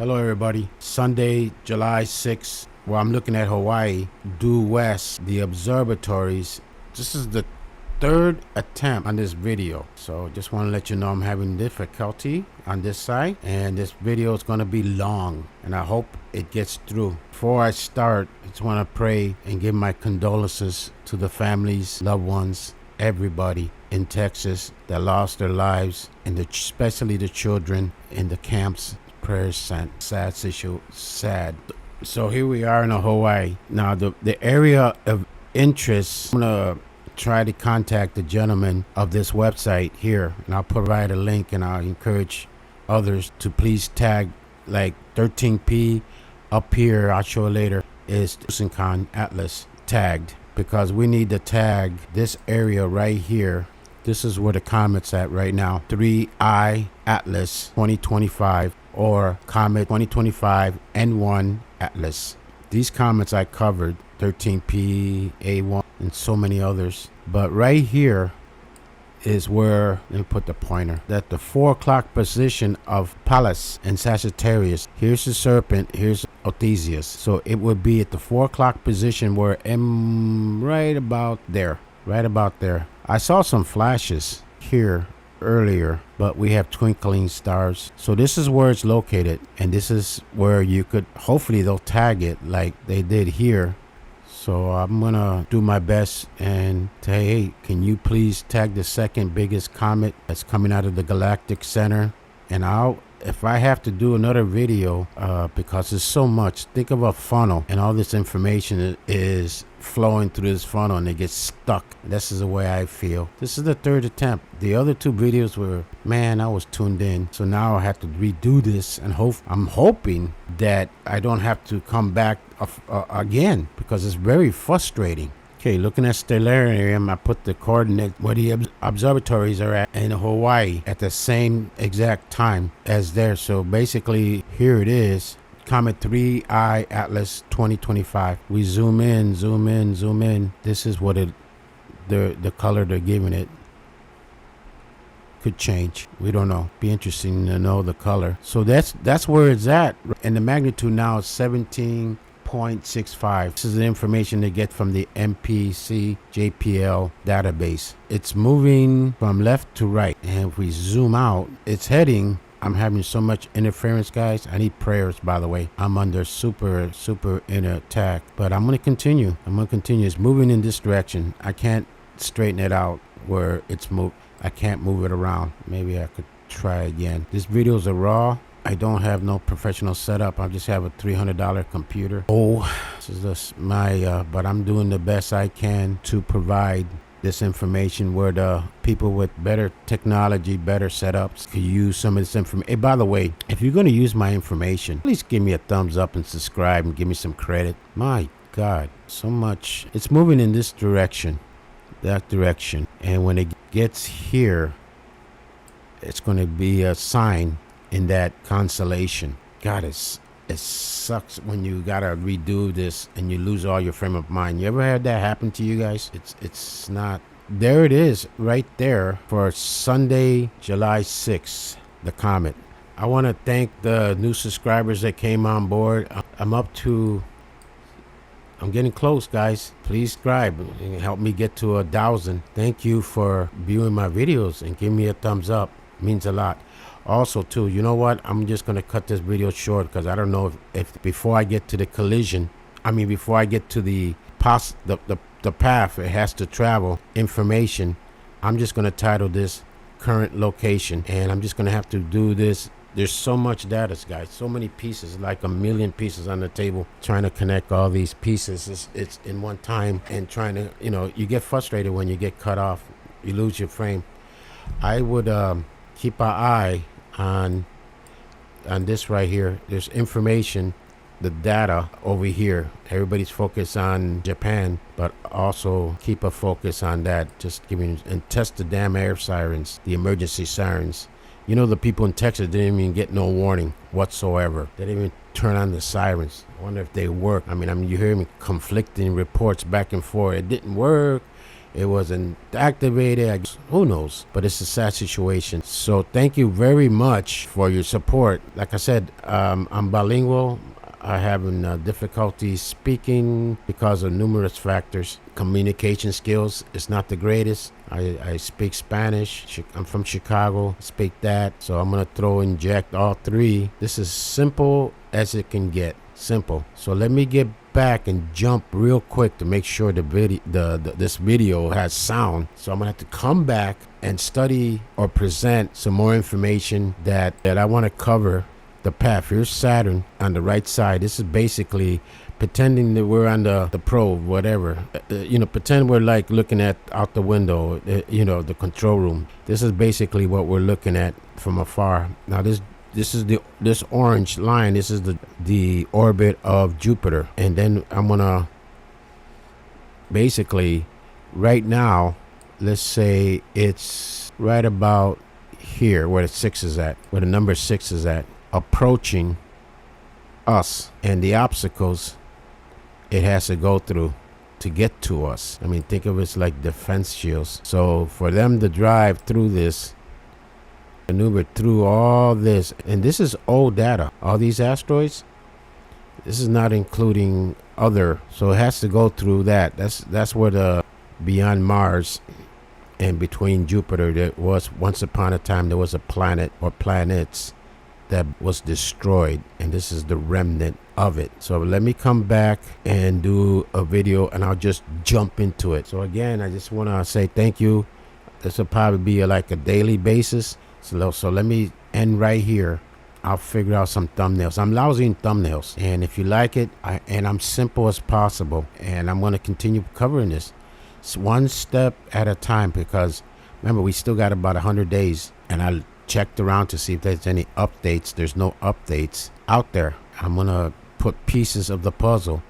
Hello everybody. Sunday, July 6th. Well, I'm looking at Hawaii, due west, the observatories. This is the third attempt on this video. So just want to let you know I'm having difficulty on this side. And this video is going to be long. And I hope it gets through. Before I start, I just want to pray and give my condolences to the families, loved ones, everybody in Texas that lost their lives. And especially the children in the camps. Prayers sent. Sad issue. Sad. So here we are in Hawaii. Now the area of interest, I'm gonna try to contact the gentleman of this website here, and I'll provide a link, and I'll encourage others to please tag like 13P up here. I'll show it later. Is Stellluim Atlas tagged, because we need to tag this area right here. This is where the comet's at right now. 3I Atlas 2025 or Comet 2025 N1 Atlas. These comets I covered, 13P, A1, and so many others. But right here is where, let me put the pointer, that the 4 o'clock position of Pallas and Sagittarius. Here's the serpent, here's Theseus. So it would be at the 4 o'clock position where M right about there. Right about there. I saw some flashes here earlier, but we have twinkling stars. So this is where it's located, and this is where you could, hopefully they'll tag it like they did here. So I'm gonna do my best and say, hey, can you please tag the second biggest comet that's coming out of the galactic center? And if I have to do another video, because there's so much, think of a funnel and all this information is flowing through this funnel and it gets stuck. This is the way I feel. This is the third attempt. The other 2 videos were, man, I was tuned in. So now I have to redo this, and I'm hoping that I don't have to come back again, because it's very frustrating. Okay, looking at Stelluim, I put the coordinate where the observatories are at in Hawaii at the same exact time as there. So basically, here it is. Comet 3I Atlas 2025. We zoom in, zoom in, zoom in. This is what the color they're giving it. Could change. We don't know. Be interesting to know the color. So that's where it's at. And the magnitude now is 17.65. This is the information they get from the MPC JPL database. It's moving from left to right. And if we zoom out, it's heading. I'm having so much interference, guys. I need prayers, by the way. I'm under super inner attack. But I'm going to continue. It's moving in this direction. I can't straighten it out where it's moved. I can't move it around. Maybe I could try again. This video is raw. I don't have no professional setup. I just have a $300 computer. This is just my, but I'm doing the best I can to provide this information where the people with better technology, better setups can use some of this information. Hey, by the way, if you're going to use my information, please give me a thumbs up and subscribe and give me some credit. My God, so much. It's moving in this direction, that direction. And when it gets here, it's going to be a sign in that constellation. God, it sucks when you gotta redo this and you lose all your frame of mind. You ever had that happen to you guys? It's not. There it is right there for Sunday, July 6th, the comet. I want to thank the new subscribers that came on board. I'm getting close, guys. Please subscribe and help me get to 1,000. Thank you for viewing my videos and give me a thumbs up. It means a lot. Also, too, you know what? I'm just going to cut this video short, because I don't know if before I get to the collision, before I get to the path it has to travel information, I'm just going to title this current location, and I'm just going to have to do this. There's so much data, guys, so many pieces, like 1 million pieces on the table, trying to connect all these pieces. It's in one time, and trying to, you get frustrated when you get cut off, you lose your frame. I would keep our eye on this right here. There's information, the data over here. Everybody's focused on Japan, but also keep a focus on that. Just giving and test the damn air sirens, the emergency sirens. The people in Texas didn't even get no warning whatsoever. They didn't even turn on the sirens. I wonder if they work. You hear me conflicting reports back and forth. It didn't work. it wasn't activated. Who knows? But it's a sad situation. So thank you very much for your support. Like I said, I'm bilingual. I having difficulty speaking because of numerous factors. Communication skills is not the greatest. I speak Spanish. I'm from Chicago. Speak that. So I'm gonna inject all three. This is simple as it can get. Simple. So let me get back and jump real quick to make sure this video has sound. So I'm gonna have to come back and study or present some more information that I want to cover. The path. Here's Saturn on the right side. This is basically pretending that we're on the probe, whatever. Pretend we're like looking at out the window, the control room. This is basically what we're looking at from afar. Now this is this orange line. This is the orbit of Jupiter. And then I'm gonna basically right now, let's say it's right about here where the number 6 is at. Approaching us and the obstacles it has to go through to get to us. I mean, think of it like defense shields. So for them to drive through this, maneuver through all this, and this is old data, all these asteroids, this is not including other, so it has to go through that. That's where the beyond Mars and between Jupiter, there was once upon a time there was a planet or planets that was destroyed, and this is the remnant of it. So let me come back and do a video and I'll just jump into it. So again, I just want to say thank you. This will probably be like a daily basis. So let me end right here. I'll figure out some thumbnails. I'm lousy in thumbnails, and if you like it, I'm simple as possible, and I'm going to continue covering this. It's one step at a time, because remember, we still got about 100 days, and I checked around to see if there's any updates. There's no updates out there. I'm gonna put pieces of the puzzle,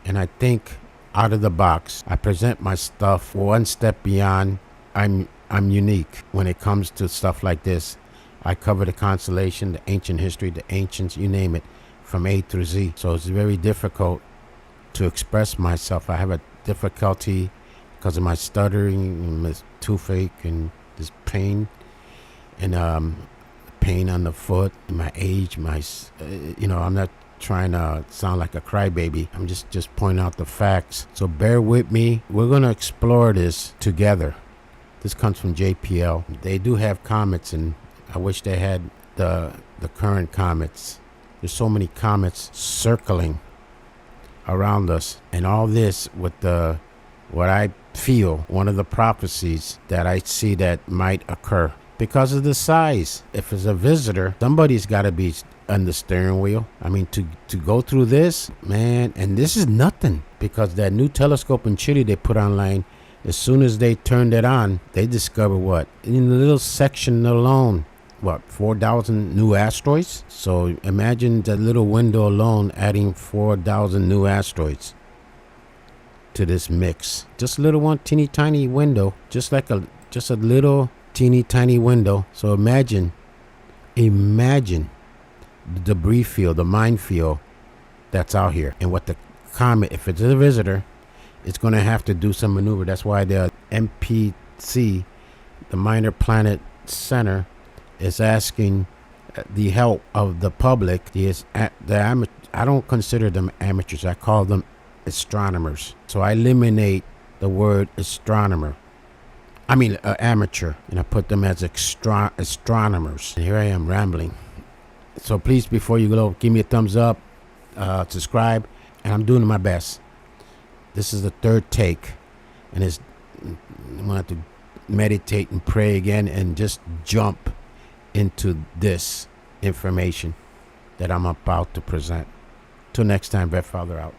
and I think out of the box. I present my stuff one step beyond. I'm unique when it comes to stuff like this. I cover the constellation, the ancient history, the ancients, you name it, from A through Z. So it's very difficult to express myself. I have a difficulty because of my stuttering and my toothache and this pain. And pain on the foot, my age, I'm not trying to sound like a crybaby. I'm just pointing out the facts. So bear with me. We're going to explore this together. This comes from JPL. They do have comets, and I wish they had the current comets. There's so many comets circling around us. And all this with what I feel, one of the prophecies that I see that might occur. Because of the size. If it's a visitor, somebody's got to be on the steering wheel. I mean, to go through this, man, and this is nothing, because that new telescope in Chile they put online, as soon as they turned it on, they discovered what? In the little section alone, 4,000 new asteroids? So imagine that little window alone adding 4,000 new asteroids to this mix. Just a little one teeny tiny window, just a little teeny tiny window. So imagine the debris field, the minefield that's out here, and what the comet, if it's a visitor, it's going to have to do some maneuver. That's why the MPC, the Minor Planet Center, is asking the help of the public. I don't consider them amateurs. I call them astronomers. So I eliminate the word astronomer. Amateur, and I put them as astronomers. And here I am rambling. So please, before you go, give me a thumbs up, subscribe, and I'm doing my best. This is the third take, and I'm gonna have to meditate and pray again, and just jump into this information that I'm about to present. Till next time, Father out.